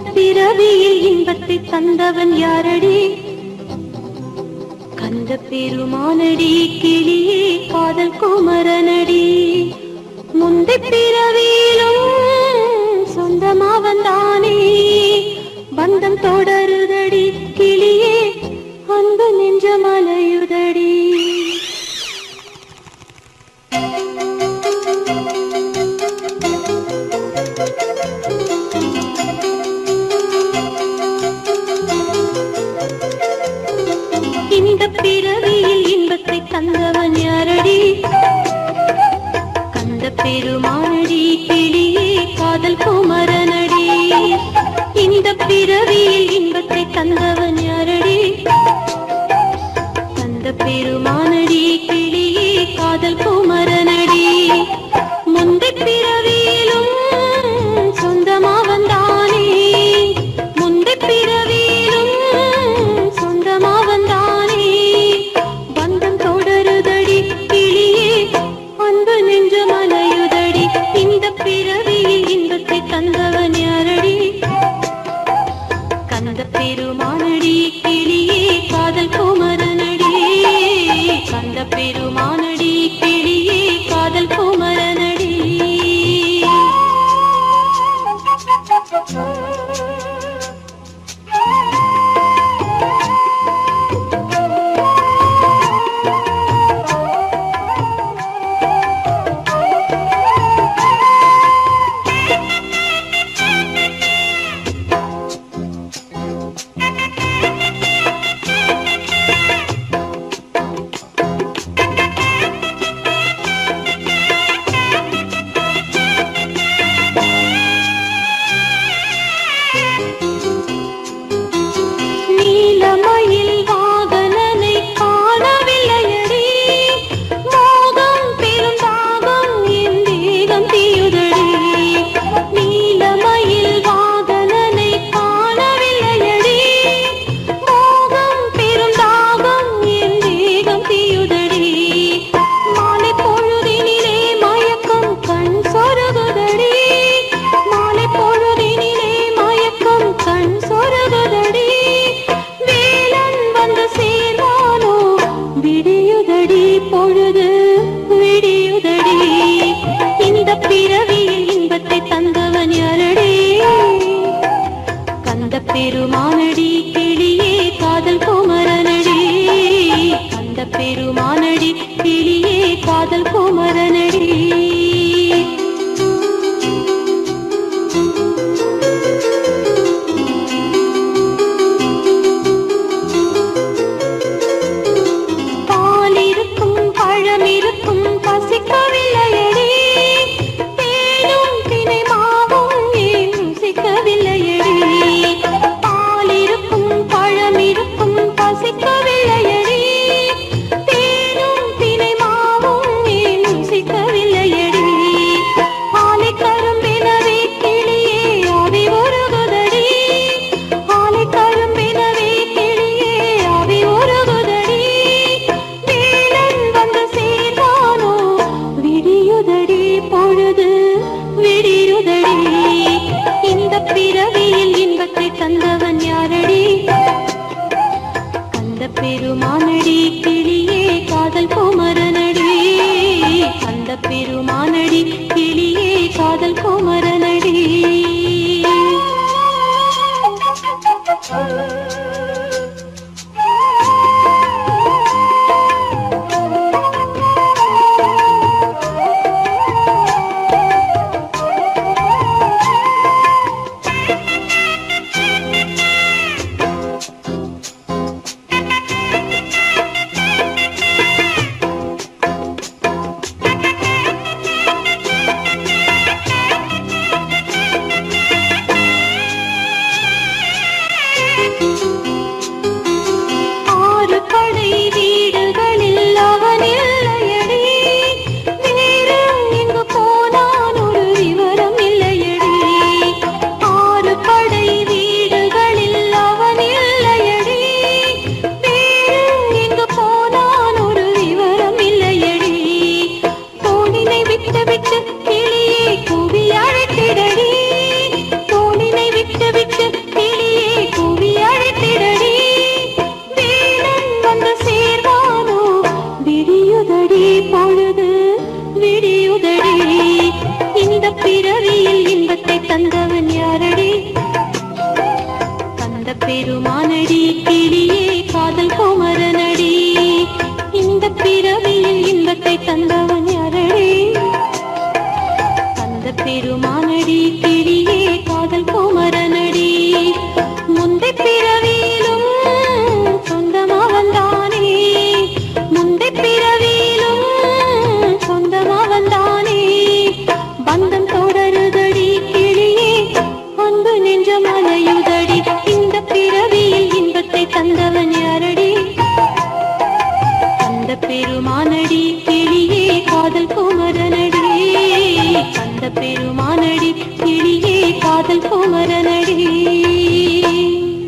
பிறவியில் இன்பத்தை தந்தவன் யாரடி? கந்த பெருமானடி, கிளியே காதல் குமரனடி. முந்தை பிறவியிலும் சொந்தமா வந்தானே, பந்தம் தொடருதடி கிளியே, அன்பு நெஞ்ச மலையுதடி. இந்த பிறவியில் இன்பத்தை தந்தவன் யாரடி? கந்த பெருமானடி, கிளியே காதல் குமரனடி. இந்த பிறவியில் இன்பத்தை தந்தவன் யாரடி? கந்த பெருமானடி, கிளியே காதல் குமரனடி. முந்தை பிறவியிலும் சொந்தமா வந்தானே, முந்தை பிறவியிலும் சொந்தமா வந்தானே, பந்தம் தொடருதடி கிளியே, அன்பு நெஞ்ச மலையுதடி. இந்த பிறவியில் இன்பத்தை தந்தவன் யாரடி? கந்த பெருமானடி, கிளியே காதல் குமரனடி. கந்த பெருமானடி, கிளியே காதல் குமரனடி. பெருமானடி, கிளியே காதல் குமரனடி. கந்த பெருமானடி, கிளியே காதல் குமரனடி. பால் இருக்கும் பழம் இருக்கும் பசிக்கவில்லையடி, தேனும் தினை மாவும் ஏன் ருசிக்கவில்லையடி. பசிக்கவில்லையடி, தேனும் தினை மாவும் ஏன் ருசிக்கவில்லையடி. ஆலை கரும்பினவே கிளியே ஆவி உருகுதடி, ஆலை கரும்பினவே கிளியே ஆவி உருகுதடி. வேலன் வந்து சேர்ந்தானோ விடியுதடி, பொழுது விடியுதடி. இந்த பிறவியில் இன்பத்தை தந்தவன் யாரடி? பெருமானடி, கிளியே காதல் குமரனடி. கந்த பெருமானடி, கிளியே காதல் குமரனடி. பெருமானடி கிளியே காதல் குமரனடி இந்த பிறவியில் இன்பத்தை தந்தவன் யாரடி அந்த பெருமானடி கிளியே காதல் குமரனடி முந்தை பிறவியிலும் சொந்தமா வந்தானே முந்தை பிறவியிலும் சொந்தமா வந்தானே பந்தம் தொடருதடி கிளியே அன்பு நெஞ்சம் அலையுதடி இந்த பிறவியில் இன்பத்தை தந்தவன் யாரடி அந்த பெருமானடி கிளியே காதல் குமரனடி அந்த பெருமானடி கிளியே காதல் குமரனடி